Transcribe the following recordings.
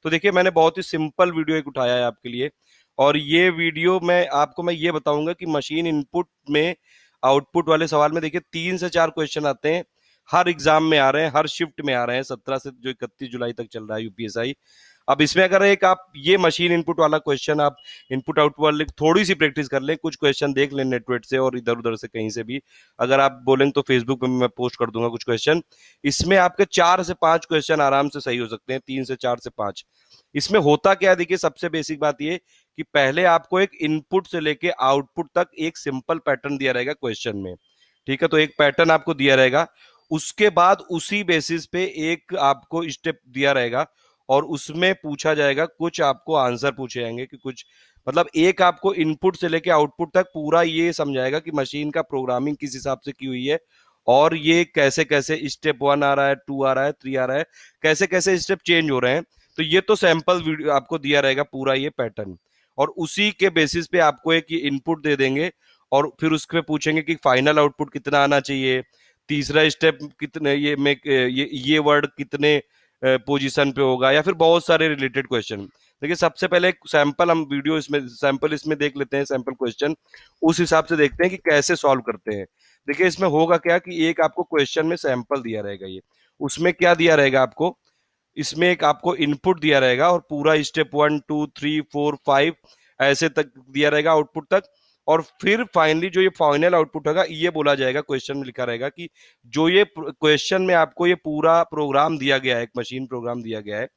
तो देखिए मैंने बहुत ही सिंपल वीडियो एक उठाया है आपके लिए, और ये वीडियो में आपको मैं ये बताऊंगा कि मशीन इनपुट में आउटपुट वाले सवाल में देखिए 3 से 4 क्वेश्चन आते हैं, हर एग्जाम में आ रहे हैं, हर शिफ्ट में आ रहे हैं, 17 से जो 31 जुलाई तक चल रहा है यूपीएसआई। अब इसमें अगर एक आप ये मशीन इनपुट वाला क्वेश्चन आप इनपुट आउटपुट वाले थोड़ी सी प्रैक्टिस कर लें, कुछ क्वेश्चन देख लें नेटवेट से और इधर उधर से कहीं से भी, अगर आप बोलेंगे तो फेसबुक पे मैं पोस्ट कर दूंगा कुछ क्वेश्चन। इसमें आपके 4 से 5 क्वेश्चन आराम से सही हो सकते हैं, 3 से 4 से 5। इसमें होता क्या है, देखिए सबसे बेसिक बात ये कि पहले आपको एक इनपुट से लेके आउटपुट तक एक सिंपल पैटर्न दिया रहेगा क्वेश्चन में। ठीक है, तो एक पैटर्न आपको दिया रहेगा, उसके बाद उसी बेसिस पे एक आपको स्टेप दिया रहेगा और उसमें पूछा जाएगा, कुछ आपको आंसर पूछे जाएंगे कि कुछ मतलब एक आपको इनपुट से लेके आउटपुट तक पूरा ये समझाएगा कि मशीन का प्रोग्रामिंग किस हिसाब से की हुई है और ये कैसे कैसे स्टेप 1 आ रहा है, 2 आ रहा है, 3 आ रहा है, कैसे कैसे स्टेप चेंज हो रहे हैं। तो ये तो सैंपल वीडियो आपको दिया रहेगा पूरा ये पैटर्न, और उसी के बेसिस पे आपको एक इनपुट दे देंगे और फिर उसके पूछेंगे कि फाइनल आउटपुट कितना आना चाहिए, तीसरा स्टेप कितने ये वर्ड कितने पोजीशन पे होगा, या फिर बहुत सारे रिलेटेड क्वेश्चन। देखिए सबसे पहले एक सैंपल हम वीडियो इसमें सैंपल इसमें देख लेते हैं, सैंपल क्वेश्चन उस हिसाब से देखते हैं कि कैसे सॉल्व करते हैं। देखिए इसमें होगा क्या कि एक आपको क्वेश्चन में सैंपल दिया रहेगा, ये उसमें क्या दिया रहेगा आपको, इसमें एक आपको इनपुट दिया रहेगा और पूरा स्टेप 1 2 3 4 5 ऐसे तक दिया रहेगा आउटपुट तक, और फिर फाइनली जो ये फाइनल आउटपुट होगा ये बोला जाएगा, क्वेश्चन में लिखा रहेगा कि जो ये क्वेश्चन में आपको ये पूरा प्रोग्राम दिया गया है, एक मशीन प्रोग्राम दिया गया है,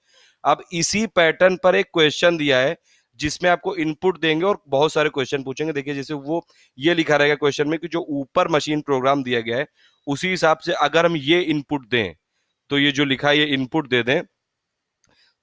अब इसी पैटर्न पर एक क्वेश्चन दिया है जिसमें आपको इनपुट देंगे और बहुत सारे क्वेश्चन पूछेंगे। देखिए जैसे वो ये लिखा रहेगा क्वेश्चन में कि जो ऊपर मशीन प्रोग्राम दिया गया है उसी हिसाब से अगर हम ये इनपुट दें, तो ये जो लिखा है ये इनपुट दे दें,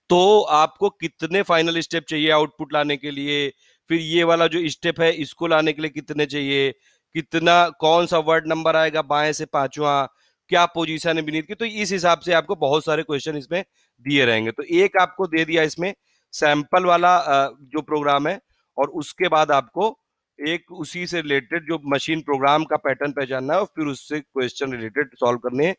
तो आपको कितने फाइनल स्टेप चाहिए आउटपुट लाने के लिए, फिर ये वाला जो स्टेप है इसको लाने के लिए कितने चाहिए, कितना कौन सा वर्ड नंबर आएगा बाएं से पांचवा, क्या पोजीशन है बीनीथ की, तो इस हिसाब से आपको बहुत सारे क्वेश्चन इसमें दिए रहेंगे। तो एक आपको दे दिया इसमें सैंपल वाला जो प्रोग्राम है, और उसके बाद आपको एक उसी से रिलेटेड जो मशीन प्रोग्राम का पैटर्न पहचानना है और फिर उससे क्वेश्चन रिलेटेड सॉल्व करने हैं।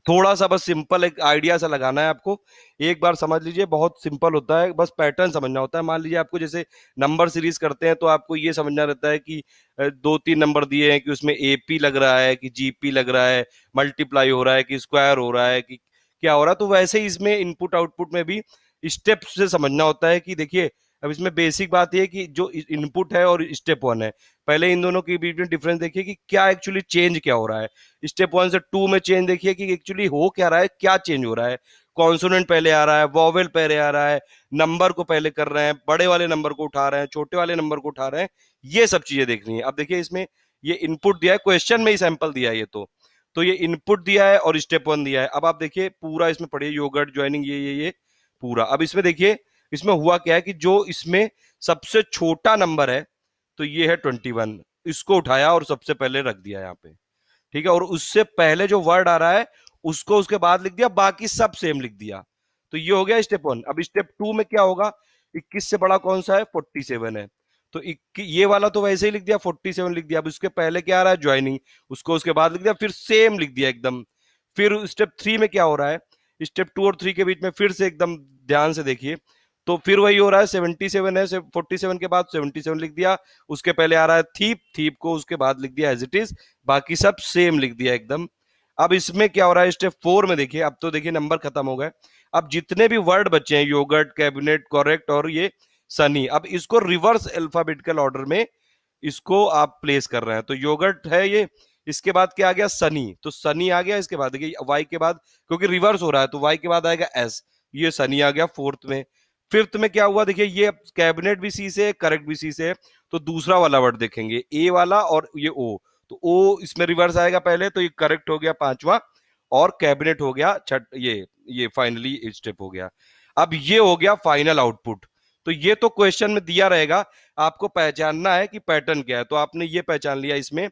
थोड़ा सा बस सिंपल एक आइडिया सा लगाना है आपको, एक बार समझ लीजिए, बहुत सिंपल होता है, बस पैटर्न समझना होता है। मान लीजिए आपको जैसे नंबर सीरीज करते हैं तो आपको ये समझना रहता है कि 2 3 नंबर दिए हैं कि उसमें एपी लग रहा है कि जीपी लग रहा है, मल्टीप्लाई हो रहा है कि स्क्वायर हो रहा है कि क्या हो रहा है। तो वैसे ही इसमें इनपुट आउटपुट में भी स्टेप से समझना होता है कि देखिए अब इसमें बेसिक बात यह है कि जो इनपुट है और स्टेप 1 है, पहले इन दोनों के बीच में डिफरेंस देखिए कि क्या एक्चुअली चेंज क्या हो रहा है। स्टेप 1 से 2 में चेंज देखिए कि एक्चुअली हो क्या रहा है, क्या चेंज हो रहा है, कॉन्सोनेंट पहले आ रहा है, वॉवेल पहले आ रहा है, नंबर को पहले कर रहे हैं, बड़े वाले नंबर को उठा रहे हैं, छोटे वाले नंबर को उठा रहे हैं, ये सब चीजें देखनी है। अब देखिए इसमें ये इनपुट दिया है, क्वेश्चन में ही सैंपल दिया है ये तो ये इनपुट दिया है और स्टेप 1 दिया है। अब आप देखिए पूरा इसमें पढ़िए, योगर्ट ज्वाइनिंग ये पूरा। अब इसमें देखिए इसमें हुआ क्या है कि जो इसमें सबसे छोटा नंबर है तो ये है 21, इसको उठाया और सबसे पहले रख दिया यहाँ पे। ठीक है, और उससे पहले जो वर्ड आ रहा है उसको उसके बाद लिख दिया, बाकी सब सेम लिख दिया। तो ये हो गया स्टेप 1। अब स्टेप 2 में क्या होगा, 21 से बड़ा कौन सा है, 47 है, तो ये वाला तो वैसे ही लिख दिया, 47 लिख दिया। अब उसके पहले क्या आ रहा है, ज्वाइनिंग, उसको उसके बाद लिख दिया, फिर सेम लिख दिया एकदम। फिर स्टेप 3 में क्या हो रहा है, स्टेप 2 और 3 के बीच में फिर से एकदम ध्यान से देखिए, तो फिर वही हो रहा है, 77 है, 47 के बाद 77 लिख दिया, उसके पहले आ रहा है थीप, थीप को उसके बाद लिख दिया एज इट इज, बाकी सब सेम लिख दिया एकदम। अब इसमें क्या हो रहा है, स्टेप 4 में देखिए, अब तो देखिए नंबर खत्म हो गए, अब जितने भी वर्ड बचे हैं, योगर्ट, कैबिनेट, करेक्ट और ये सनी, अब इसको रिवर्स अल्फाबेटिकल ऑर्डर में इसको आप प्लेस कर रहे हैं। तो योगर्ट है ये, इसके बाद क्या आ गया, सनी, तो सनी आ गया, इसके बाद देखिए वाई के बाद, क्योंकि रिवर्स हो रहा है तो वाई के बाद आएगा एस, ये सनी आ गया फोर्थ में। फिफ्थ में क्या हुआ, देखिए ये कैबिनेट भी सी से, करेक्ट भी सी से, तो दूसरा वाला वर्ड देखेंगे ए वाला और ये ओ, तो ओ इसमें रिवर्स आएगा पहले, तो ये करेक्ट हो गया पांचवा, और कैबिनेट हो गया छठ, ये फाइनली स्टेप हो गया। अब ये हो गया फाइनल आउटपुट। तो ये तो क्वेश्चन में दिया रहेगा, आपको पहचानना है कि पैटर्न क्या है। तो आपने ये पहचान लिया इसमें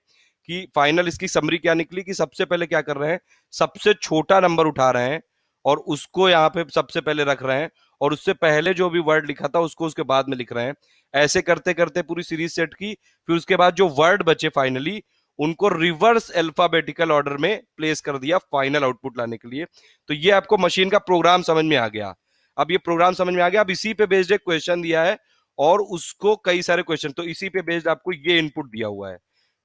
कि फाइनल इसकी समरी क्या निकली, कि सबसे पहले क्या कर रहे हैं, सबसे छोटा नंबर उठा रहे हैं और उसको यहाँ पे सबसे पहले रख रहे हैं, और उससे पहले जो भी वर्ड लिखा था उसको उसके बाद में लिख रहे हैं। ऐसे करते करते पूरी सीरीज सेट की, फिर उसके बाद जो वर्ड बचे फाइनली उनको रिवर्स अल्फाबेटिकल ऑर्डर में प्लेस कर दिया फाइनल आउटपुट लाने के लिए। तो ये आपको मशीन का प्रोग्राम समझ में आ गया। अब ये प्रोग्राम समझ में आ गया। अब इसी पे बेस्ड एक क्वेश्चन दिया है और उसको कई सारे क्वेश्चन, तो इसी पे बेस्ड आपको ये इनपुट दिया हुआ है।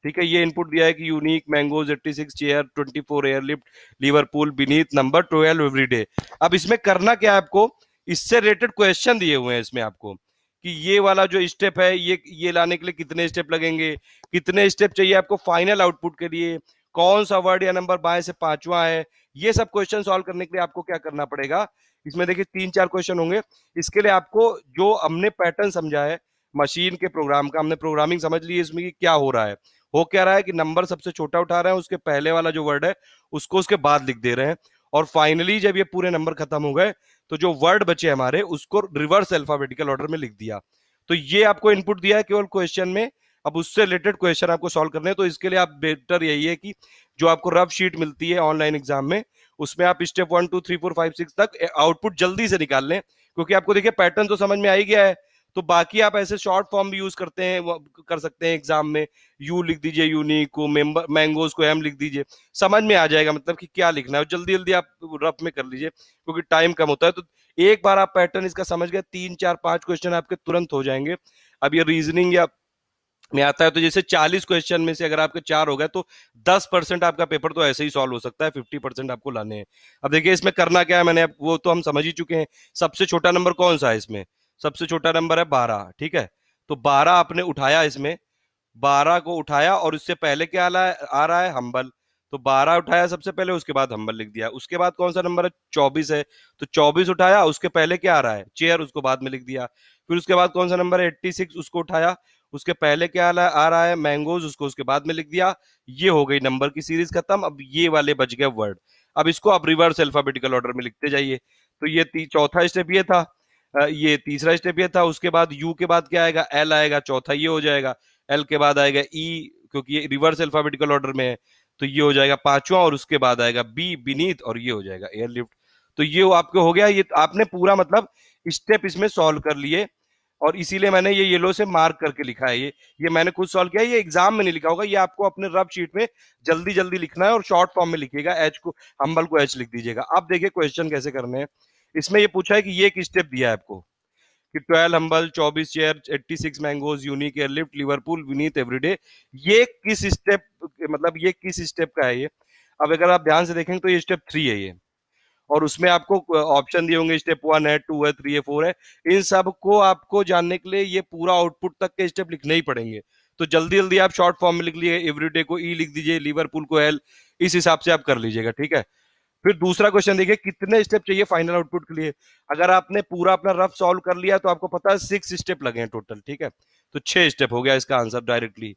ठीक है, ये इनपुट दिया है कि unique mangoes 86 chair 24 airlift Liverpool beneath number 12 everyday. अब इसमें करना क्या है आपको, इससे रिलेटेड क्वेश्चन दिए हुए हैं इसमें आपको कि ये वाला जो स्टेप है ये लाने के लिए कितने स्टेप लगेंगे, कितने स्टेप चाहिए आपको फाइनल आउटपुट के लिए, कौन सा वर्ड या नंबर बाएं से पांचवा है। ये सब क्वेश्चन सॉल्व करने के लिए आपको क्या करना पड़ेगा, इसमें देखिए 3-4 क्वेश्चन होंगे। इसके लिए आपको जो हमने पैटर्न समझा है मशीन के प्रोग्राम का, हमने प्रोग्रामिंग समझ ली है इसमें कि क्या हो रहा है। हो क्या रहा है कि नंबर सबसे छोटा उठा रहे हैं, उसके पहले वाला जो वर्ड है उसको उसके बाद लिख दे रहे हैं, और फाइनली जब ये पूरे नंबर खत्म हो गए तो जो वर्ड बचे हमारे उसको रिवर्स अल्फाबेटिकल ऑर्डर में लिख दिया। तो ये आपको इनपुट दिया है केवल क्वेश्चन में। अब उससे रिलेटेड क्वेश्चन आपको सॉल्व करने हैं, तो इसके लिए आप बेटर यही है कि जो आपको रफ शीट मिलती है ऑनलाइन एग्जाम में, उसमें आप स्टेप 1 2 3 4 5 6 तक आउटपुट जल्दी से निकाल लें, क्योंकि आपको देखिए पैटर्न तो समझ में आ ही गया है। तो बाकी आप ऐसे शॉर्ट फॉर्म भी यूज करते हैं, कर सकते हैं एग्जाम में, यू लिख दीजिए यूनिक को, मैंगोज को एम लिख दीजिए, समझ में आ जाएगा मतलब कि क्या लिखना है। जल्दी जल्दी आप रफ में कर लीजिए क्योंकि टाइम कम होता है। तो एक बार आप पैटर्न इसका समझ गए, 3 4 5 क्वेश्चन आपके तुरंत हो जाएंगे। अब ये रीजनिंग या में आता है तो जैसे 40 क्वेश्चन में से अगर आपके 4 हो गए तो 10% आपका पेपर तो ऐसे ही सॉल्व हो सकता है, 50% आपको लाने हैं। अब देखिए इसमें करना क्या है, मैंने वो तो हम समझ ही चुके हैं। सबसे छोटा नंबर कौन सा है इसमें, सबसे छोटा नंबर है 12। ठीक है, तो 12 आपने उठाया, इसमें 12 को उठाया और उससे पहले क्या आ रहा है हम्बल, तो 12 उठाया सबसे पहले, उसके बाद हम्बल लिख दिया। उसके बाद कौन सा नंबर है, 24 है, तो 24 उठाया, उसके पहले क्या आ रहा है चेयर, उसको बाद में लिख दिया। फिर उसके बाद कौन सा नंबर है 86, उसको उठाया, उसके पहले क्या आ रहा है मैंगोज, उसको उसके बाद में लिख दिया। ये हो गई नंबर की सीरीज खत्म। अब ये वाले बच गए वर्ड, अब इसको आप रिवर्स अल्फाबेटिकल ऑर्डर में लिखते जाइए। तो ये चौथा स्टेप ये था, ये तीसरा स्टेप ये था। उसके बाद यू के बाद क्या आएगा, एल आएगा, चौथा ये हो जाएगा। एल के बाद आएगा ई, क्योंकि ये रिवर्स अल्फाबेटिकल ऑर्डर में है, तो ये हो जाएगा पांचवा। और उसके बाद आएगा बी बीनीथ, और ये हो जाएगा एयरलिफ्ट। तो ये आपके हो गया, ये आपने पूरा मतलब स्टेप इसमें सॉल्व कर लिए, और इसीलिए मैंने ये येलो से मार्क करके लिखा है। ये मैंने खुद सॉल्व किया है, ये एग्जाम में नहीं लिखा होगा, ये आपको अपने रफ शीट में जल्दी जल्दी लिखना है और शॉर्ट फॉर्म में लिखिएगा। एच को हम्बल को एच लिख दीजिएगा। अब देखिए क्वेश्चन कैसे करने हैं। इसमें ये पूछा है कि ये एक स्टेप दिया है आपको कि 12 humble 24 chair 86 mangoes unique airlift Liverpool beneath everyday. ये किस स्टेप, मतलब ये किस स्टेप का है ये। अब अगर आप ध्यान से देखेंगे तो ये स्टेप 3 है ये, और उसमें आपको ऑप्शन दिए होंगे, स्टेप 1 है 2 है 3 है 4 है। इन सब को आपको जानने के लिए ये पूरा आउटपुट तक के स्टेप लिखने ही पड़ेंगे। तो जल्दी जल्दी आप शॉर्ट फॉर्म में लिख लिए, एवरीडे को ई लिख दीजिए, लिवरपूल को एल, इस हिसाब से आप कर लीजिएगा। ठीक है, फिर दूसरा क्वेश्चन देखिए, कितने स्टेप चाहिए फाइनल आउटपुट के लिए। अगर आपने पूरा अपना रफ सॉल्व कर लिया तो आपको पता है 6 स्टेप लगे हैं टोटल। ठीक है, तो 6 स्टेप हो गया इसका आंसर डायरेक्टली।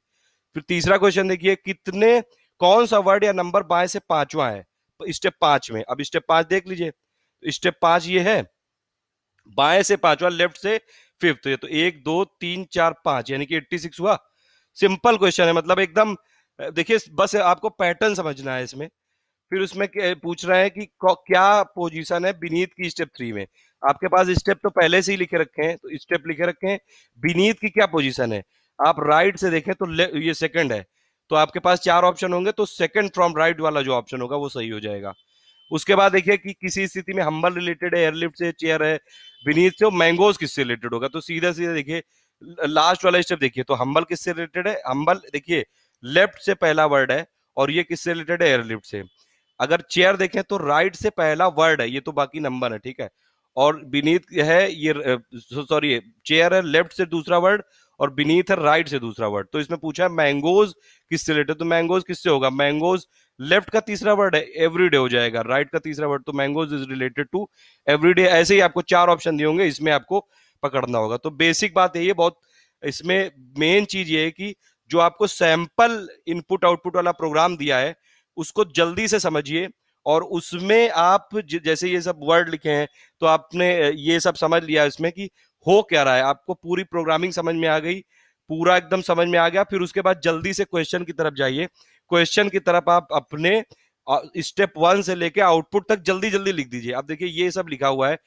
फिर तीसरा क्वेश्चन देखिए, कितने कौन सा वर्ड या नंबर बाएं से पांचवा है स्टेप 5 में। अब स्टेप 5 देख लीजिए, स्टेप 5 ये है, बाएं से पांचवा, लेफ्ट से फिफ्थ। तो 1 2 3 4 5 यानी कि 86 हुआ। सिंपल क्वेश्चन है, मतलब एकदम देखिए बस आपको पैटर्न समझना है इसमें। फिर उसमें पूछ रहे हैं कि क्या पोजीशन है बीनीथ की स्टेप 3 में। आपके पास स्टेप तो पहले से ही लिखे रखे हैं, तो स्टेप लिखे रखे हैं, बीनीथ की क्या पोजीशन है। आप राइट से देखें तो ये सेकंड है, तो आपके पास 4 ऑप्शन होंगे, तो सेकंड फ्रॉम राइट वाला जो ऑप्शन होगा वो सही हो जाएगा। उसके बाद देखिए कि किसी स्थिति में हम्बल रिलेटेड है, एयरलिफ्ट से, चेयर है, बीनीथ से, मैंगोज किससे रिलेटेड होगा। तो सीधा सीधा देखिए लास्ट वाला स्टेप देखिए, तो हम्बल किससे रिलेटेड है, हम्बल देखिए लेफ्ट से पहला वर्ड है, और ये किससे रिलेटेड है, एयरलिफ्ट से। अगर चेयर देखें तो राइट से पहला वर्ड है, ये तो बाकी नंबर है। ठीक है, और बीनीथ है ये, सॉरी चेयर है लेफ्ट से दूसरा वर्ड, और बीनीथ है राइट से दूसरा वर्ड। तो इसमें पूछा है मैंगोज किससे रिलेटेड, तो मैंगोज किससे होगा, मैंगोज लेफ्ट का तीसरा वर्ड है, एवरीडे हो जाएगा। राइट का तीसरा वर्ड, तो mangoes is related to everyday. ऐसे ही आपको 4 ऑप्शन दिए होंगे, इसमें आपको पकड़ना होगा। तो बेसिक बात है ये, बहुत इसमें मेन चीज ये है कि जो आपको सैंपल इनपुट आउटपुट वाला प्रोग्राम दिया है उसको जल्दी से समझिए, और उसमें आप जैसे ये सब वर्ड लिखे हैं तो आपने ये सब समझ लिया इसमें कि हो क्या रहा है, आपको पूरी प्रोग्रामिंग समझ में आ गई, पूरा एकदम समझ में आ गया। फिर उसके बाद जल्दी से क्वेश्चन की तरफ जाइए, क्वेश्चन की तरफ आप अपने स्टेप 1 से लेके आउटपुट तक जल्दी जल्दी लिख दीजिए। अब देखिए ये सब लिखा हुआ है,